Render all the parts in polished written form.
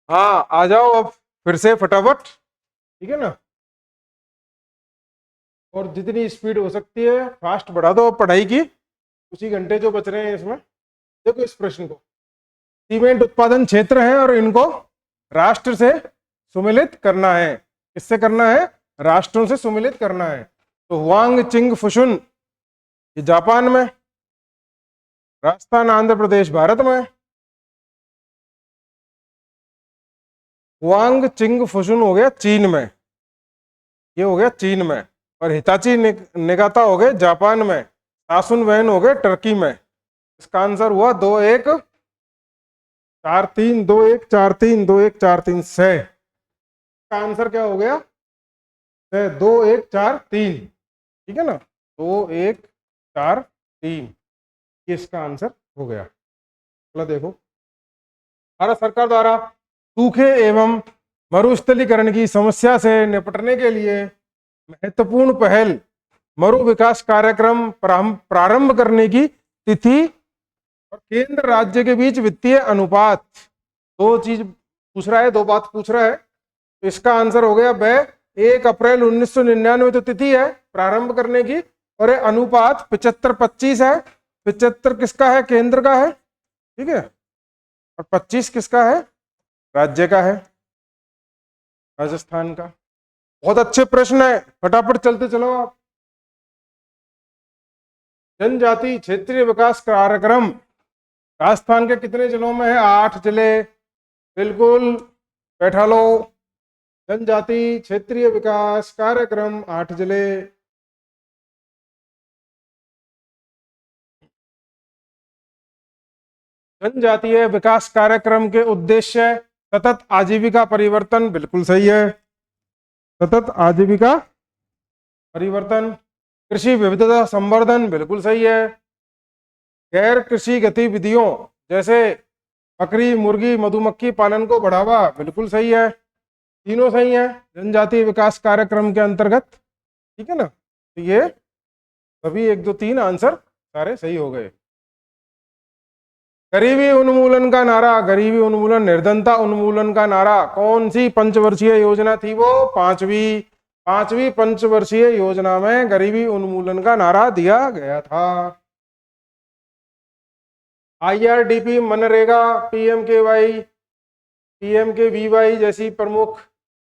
हाँ आ जाओ अब फिर से फटाफट, ठीक है ना। और जितनी स्पीड हो सकती है फास्ट बढ़ा दो अब पढ़ाई की, उसी घंटे जो बच रहे हैं इसमें। देखो इस प्रश्न को, सीमेंट उत्पादन क्षेत्र है और इनको राष्ट्र से सुमेलित करना है। किससे करना है? राष्ट्रों से सुमेलित करना है। तो हुआंग चिंग फुशुन ये जापान में, राजस्थान आंध्र प्रदेश भारत में। हुआंग चिंग फुशुन हो गया चीन में, ये हो गया चीन में। और हिताची निगाता हो गए जापान में, सासुन वैन हो गए टर्की में। इसका आंसर हुआ 2-1-4-3, 2-1-4-3, 2-1-4-3 से। इसका आंसर क्या हो गया? 2-1-4-3, ठीक है ना। 2-1-4-3, ये इसका आंसर हो गया। चलो देखो, भारत सरकार द्वारा सूखे एवं मरुस्थलीकरण की समस्या से निपटने के लिए महत्वपूर्ण पहल मरु विकास कार्यक्रम प्रारंभ करने की तिथि और केंद्र राज्य के बीच वित्तीय अनुपात, दो चीज पूछ रहा है, दो बात पूछ रहा है। तो इसका आंसर हो गया 1 अप्रैल 1999 तो तिथि है प्रारंभ करने की, और अनुपात 75-25 है। 75 किसका है? केंद्र का है, ठीक है। और 25 किसका है? राज्य का है, राजस्थान का। बहुत अच्छे प्रश्न है, फटाफट चलते चलो आप। जनजाति क्षेत्रीय विकास कार्यक्रम राजस्थान के कितने जिलों में है? 8 जिले, बिल्कुल बैठा लो। जनजाति क्षेत्रीय विकास कार्यक्रम 8 जिले। जनजातीय विकास कार्यक्रम के उद्देश्य सतत आजीविका परिवर्तन, बिल्कुल सही है। सतत आजीविका परिवर्तन, कृषि विविधता संवर्धन, बिल्कुल सही है। गैर कृषि गतिविधियों जैसे बकरी मुर्गी मधुमक्खी पालन को बढ़ावा, बिल्कुल सही है। तीनों सही है जनजातीय विकास कार्यक्रम के अंतर्गत, ठीक है ना। तो ये सभी 1 2 3 आंसर सारे सही हो गए। गरीबी उन्मूलन का नारा, गरीबी उन्मूलन निर्धनता उन्मूलन का नारा कौन सी पंचवर्षीय योजना थी? वो पांचवी पंचवर्षीय योजना में गरीबी उन्मूलन का नारा दिया गया था। IRDP, मनरेगा, PMKY, PMKVY जैसी प्रमुख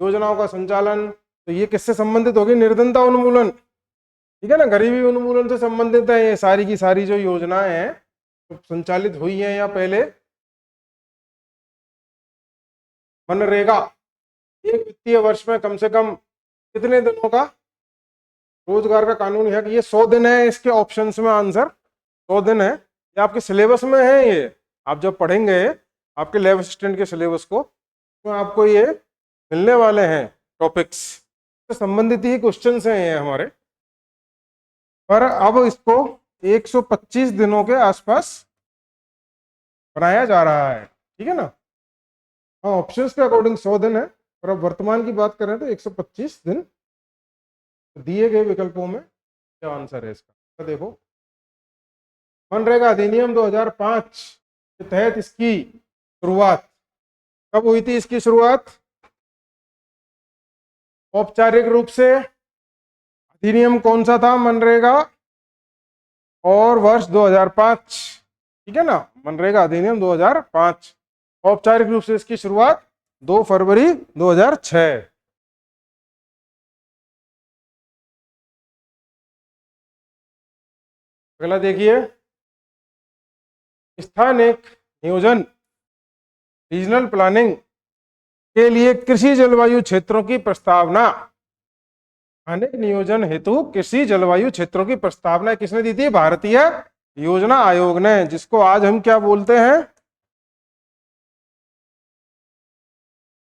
योजनाओं का संचालन, तो ये किससे संबंधित होगी? निर्धनता उन्मूलन, ठीक है ना। गरीबी उन्मूलन से संबंधित है ये सारी की सारी जो योजनाएं हैं तो संचालित हुई हैं या पहले। मनरेगा एक वित्तीय वर्ष में कम से कम कितने दिनों का रोजगार का कानून है कि ये 100 दिन है। इसके ऑप्शंस में आंसर 100 दिन है। ये आपके सिलेबस में है, ये आप जब पढ़ेंगे आपके लैब असिस्टेंट के सिलेबस को, तो आपको ये मिलने वाले हैं टॉपिक्स से संबंधित ही क्वेश्चन हैं ये हमारे। पर अब इसको 125 दिनों के आसपास बनाया जा रहा है, ठीक है ना। हाँ, ऑप्शंस के अकॉर्डिंग 100 दिन है, और अब वर्तमान की बात करें तो 125 दिन दिए गए विकल्पों में क्या आंसर है इसका? तो देखो, मनरेगा अधिनियम 2005 के तहत इसकी शुरुआत कब हुई थी? इसकी शुरुआत औपचारिक रूप से अधिनियम कौन सा था? मनरेगा, और वर्ष 2005, ठीक है ना। मनरेगा अधिनियम 2005। औपचारिक रूप से इसकी शुरुआत 2 फरवरी 2006। अगला देखिए, स्थानिक नियोजन रीजनल प्लानिंग के लिए कृषि जलवायु क्षेत्रों की प्रस्तावना, स्थानिक नियोजन हेतु कृषि जलवायु क्षेत्रों की प्रस्तावना किसने दी थी? भारतीय योजना आयोग ने, जिसको आज हम क्या बोलते हैं?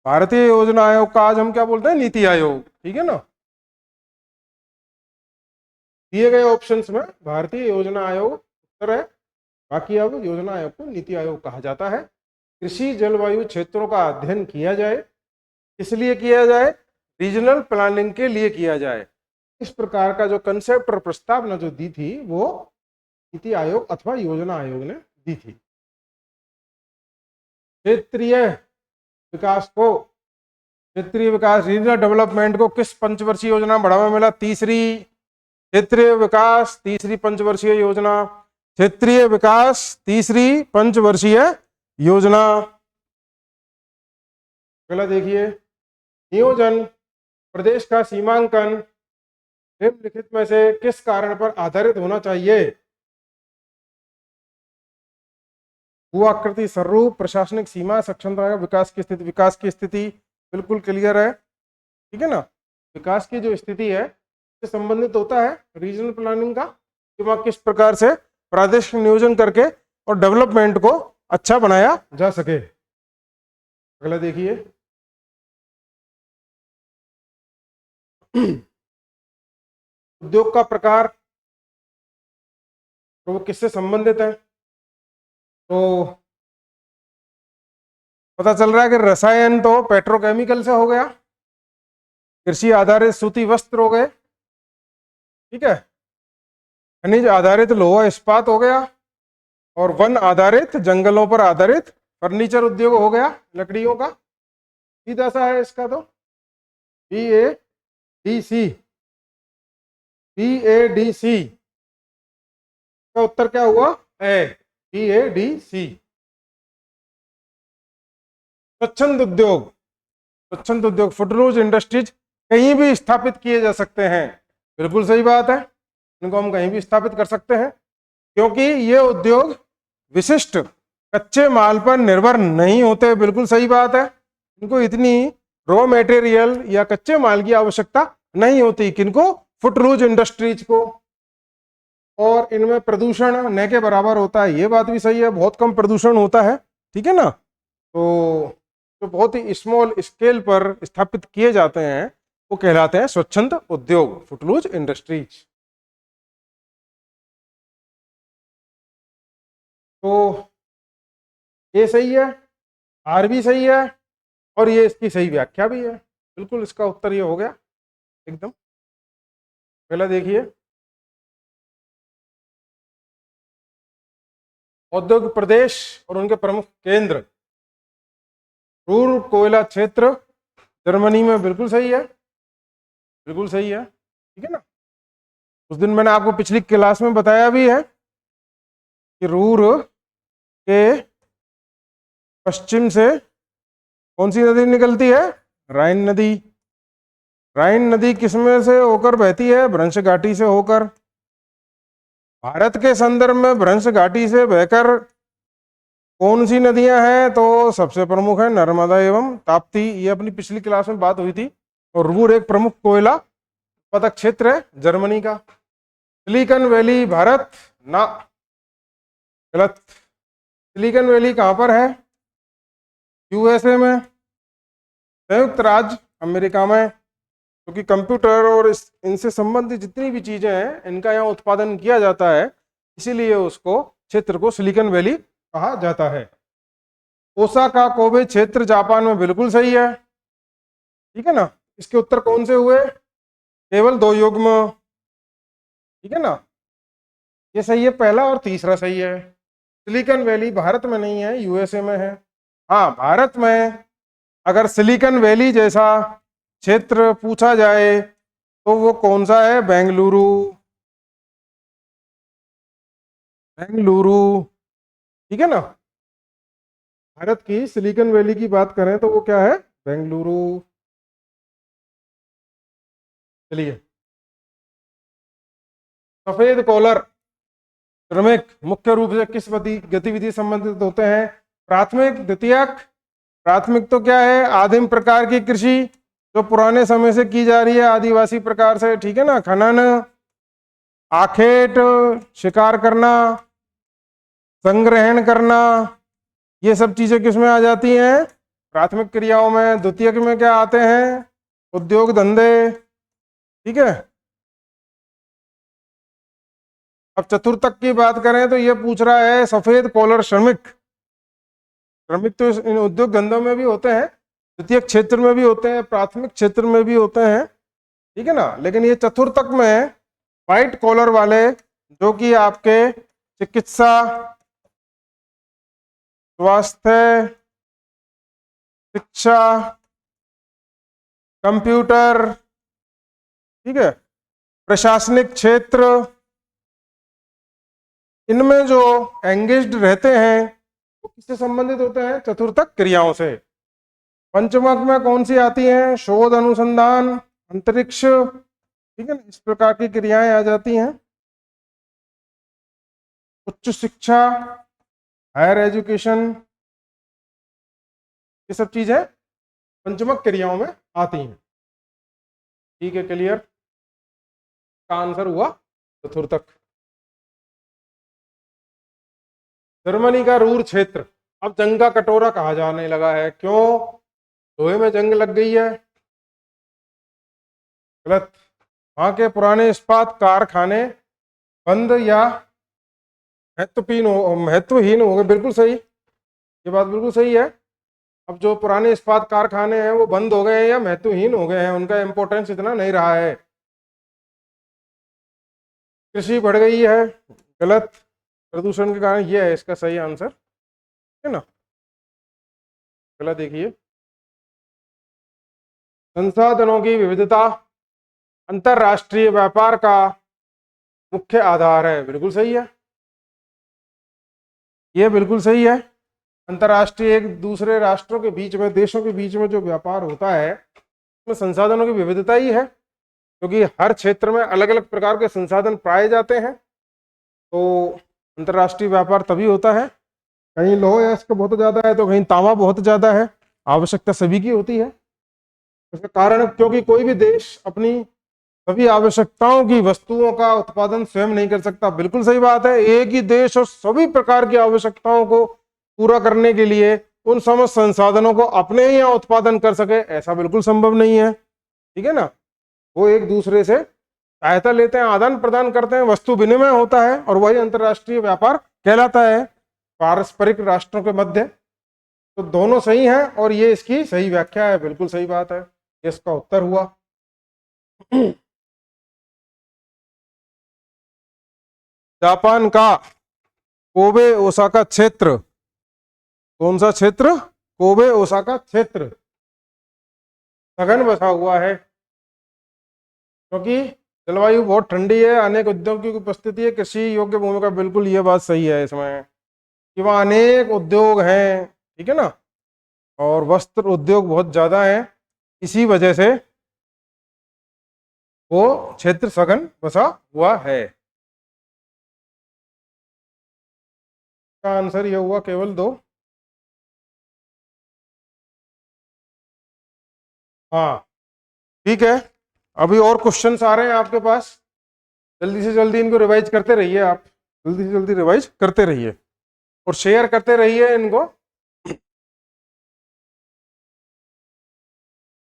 भारतीय योजना आयोग का आज हम क्या बोलते हैं? नीति आयोग, ठीक है ना। दिए गए ऑप्शंस में भारतीय योजना आयोग उत्तर है, बाकी अब योजना आयोग को नीति आयोग कहा जाता है। कृषि जलवायु क्षेत्रों का अध्ययन किया जाए, इसलिए किया जाए, रीजनल प्लानिंग के लिए किया जाए। इस प्रकार का जो कंसेप्ट और प्रस्तावना जो दी थी वो नीति आयोग अथवा योजना आयोग ने दी थी। क्षेत्रीय विकास को, क्षेत्रीय विकास रीजनल डेवलपमेंट को किस पंचवर्षीय योजना बढ़ावा मिला? तीसरी क्षेत्रीय विकास तीसरी पंचवर्षीय योजना, क्षेत्रीय विकास तीसरी पंचवर्षीय योजना। अगला देखिए, नियोजन प्रदेश का सीमांकन निम्नलिखित में से किस कारण पर आधारित होना चाहिए? भू-आकृति, स्वरूप, प्रशासनिक सीमा, सक्षमता, विकास की स्थिति। विकास की स्थिति बिल्कुल क्लियर है, ठीक है ना। विकास की जो स्थिति है से संबंधित होता है रीजनल प्लानिंग का, कि वहाँ किस प्रकार से प्रादेशिक नियोजन करके और डेवलपमेंट को अच्छा बनाया जा सके। अगला देखिए, उद्योग का प्रकार, तो वो किससे संबंधित है? तो पता चल रहा है कि रसायन तो पेट्रोकेमिकल से हो गया, कृषि आधारित सूती वस्त्र हो गए, ठीक है, खनिज आधारित लोहा इस्पात हो गया, और वन आधारित जंगलों पर आधारित फर्नीचर उद्योग हो गया लकड़ियों का। सीधा सा है इसका, तो BADC का उत्तर क्या हुआ? BADC। स्वच्छंद उद्योग, स्वच्छंद उद्योग फुटरूज इंडस्ट्रीज कहीं भी स्थापित किए जा सकते हैं। बिल्कुल सही बात है, इनको हम कहीं भी स्थापित कर सकते हैं, क्योंकि ये उद्योग विशिष्ट कच्चे माल पर निर्भर नहीं होते। बिल्कुल सही बात है, इनको इतनी रॉ मटेरियल या कच्चे माल की आवश्यकता नहीं होती। किनको? फुटरूज इंडस्ट्रीज को। और इनमें प्रदूषण न के बराबर होता है, ये बात भी सही है, बहुत कम प्रदूषण होता है, ठीक है ना। तो जो बहुत ही स्मॉल स्केल पर स्थापित किए जाते हैं वो कहलाते हैं स्वच्छंद उद्योग, फुटरूज इंडस्ट्रीज। तो ये सही है, आर भी सही है, और ये इसकी सही व्याख्या भी है। बिल्कुल इसका उत्तर ये हो गया एकदम। पहला देखिए, औद्योगिक प्रदेश और उनके प्रमुख केंद्र। रूर कोयला क्षेत्र जर्मनी में, बिल्कुल सही है, बिल्कुल सही है, ठीक है ना। उस दिन मैंने आपको पिछली क्लास में बताया भी है कि रूर के पश्चिम से कौन सी नदी निकलती है? राइन नदी। राइन नदी किसमें से होकर बहती है? भ्रंश घाटी से होकर। भारत के संदर्भ में भ्रंश घाटी से बहकर कौन सी नदियां हैं? तो सबसे प्रमुख है नर्मदा एवं ताप्ती, ये अपनी पिछली क्लास में बात हुई थी। और रूर एक प्रमुख कोयला उत्पादक क्षेत्र है जर्मनी का। सिलिकॉन वैली भारत ना, गलत। सिलिकॉन वैली कहाँ पर है? USA में, संयुक्त राज्य अमेरिका में, क्योंकि कंप्यूटर और इनसे संबंधित जितनी भी चीजें हैं इनका यहाँ उत्पादन किया जाता है, इसीलिए उसको क्षेत्र को सिलिकॉन वैली कहा जाता है। ओसाका कोबे क्षेत्र जापान में, बिल्कुल सही है, ठीक है ना। इसके उत्तर कौन से हुए? केवल 2 युग्म, ठीक है ना। ये सही है, पहला और तीसरा सही है। सिलिकॉन वैली भारत में नहीं है, USA में है। हाँ, भारत में अगर सिलिकॉन वैली जैसा क्षेत्र पूछा जाए तो वो कौन सा है? बेंगलुरु, बेंगलुरु, ठीक है ना। भारत की सिलिकॉन वैली की बात करें तो वो क्या है? बेंगलुरु। चलिए, सफेद कॉलर श्रमिक मुख्य रूप से किस गतिविधि संबंधित होते हैं? प्राथमिक, द्वितीयक। प्राथमिक तो क्या है? आदिम प्रकार की कृषि जो पुराने समय से की जा रही है आदिवासी प्रकार से, ठीक है ना। खनन, आखेट, शिकार करना, संग्रहण करना, ये सब चीजें किसमें आ जाती हैं? प्राथमिक क्रियाओं में। द्वितीयक में क्या आते हैं? उद्योग धंधे, ठीक है। अब चतुर्थक की बात करें तो ये पूछ रहा है सफेद कॉलर श्रमिक। श्रमिक तो इन उद्योग धंधों में भी होते हैं, द्वितीय क्षेत्र में भी होते हैं, प्राथमिक क्षेत्र में भी होते हैं, ठीक है ना। लेकिन ये चतुर्थक में व्हाइट कॉलर वाले जो कि आपके चिकित्सा, स्वास्थ्य, शिक्षा, कंप्यूटर, ठीक है, प्रशासनिक क्षेत्र, इनमें जो एंगेज्ड रहते हैं वो किससे संबंधित होते हैं? चतुर्थक क्रियाओं से। पंचमक में कौन सी आती हैं? शोध, अनुसंधान, अंतरिक्ष, ठीक है ना, इस प्रकार की क्रियाएं आ जाती हैं। उच्च शिक्षा, हायर एजुकेशन, ये सब चीजें पंचमक क्रियाओं में आती हैं। ठीक है, क्लियर? का आंसर हुआ चतुर्थक। जर्मनी का रूर क्षेत्र अब जंग का कटोरा कहा जाने लगा है। क्यों? लोहे में जंग लग गई है। गलत। वहां के पुराने इस्पात कारखाने बंद या महत्वहीन हो गए। बिल्कुल सही, ये बात बिल्कुल सही है। अब जो पुराने इस्पात कारखाने हैं वो बंद हो गए हैं या महत्वहीन हो गए हैं, उनका इंपॉर्टेंस इतना नहीं रहा है। कृषि बढ़ गई है। गलत। प्रदूषण के कारण, ये है इसका सही आंसर, है ना। गलत। देखिए, संसाधनों की विविधता अंतरराष्ट्रीय व्यापार का मुख्य आधार है। बिल्कुल सही है, ये बिल्कुल सही है। अंतरराष्ट्रीय, एक दूसरे राष्ट्रों के बीच में, देशों के बीच में जो व्यापार होता है उसमें संसाधनों की विविधता ही है, क्योंकि हर क्षेत्र में अलग अलग प्रकार के संसाधन पाए जाते हैं। तो अंतरराष्ट्रीय व्यापार तभी होता है, कहीं लोह या इसका बहुत ज़्यादा है तो कहीं तांबा बहुत ज़्यादा है। आवश्यकता सभी की होती है। इसका कारण, क्योंकि कोई भी देश अपनी सभी आवश्यकताओं की वस्तुओं का उत्पादन स्वयं नहीं कर सकता। बिल्कुल सही बात है। एक ही देश और सभी प्रकार की आवश्यकताओं को पूरा करने के लिए उन समस्त संसाधनों को अपने ही यहाँ उत्पादन कर सके, ऐसा बिल्कुल संभव नहीं है। ठीक है ना। वो एक दूसरे से सहायता लेते हैं, आदान प्रदान करते हैं, वस्तु विनिमय होता है, और वही अंतरराष्ट्रीय व्यापार कहलाता है, पारस्परिक राष्ट्रों के मध्य। तो दोनों सही हैं और ये इसकी सही व्याख्या है। बिल्कुल सही बात है, इसका उत्तर हुआ। जापान का कोबे ओसाका क्षेत्र, कौन सा क्षेत्र? कोबे ओसाका क्षेत्र सघन बसा हुआ है, क्योंकि जलवायु बहुत ठंडी है, अनेक उद्योगों की उपस्थिति है, कृषि योग्य भूमि का। बिल्कुल ये बात सही है इसमें कि वहाँ अनेक उद्योग हैं, ठीक है ना, और वस्त्र उद्योग बहुत ज्यादा है, इसी वजह से वो क्षेत्र सघन बसा हुआ है। का आंसर ये हुआ केवल 2। हाँ, ठीक है। अभी और क्वेश्चंस आ रहे हैं आपके पास, जल्दी से जल्दी इनको रिवाइज करते रहिए आप, जल्दी से जल्दी रिवाइज करते रहिए और शेयर करते रहिए इनको।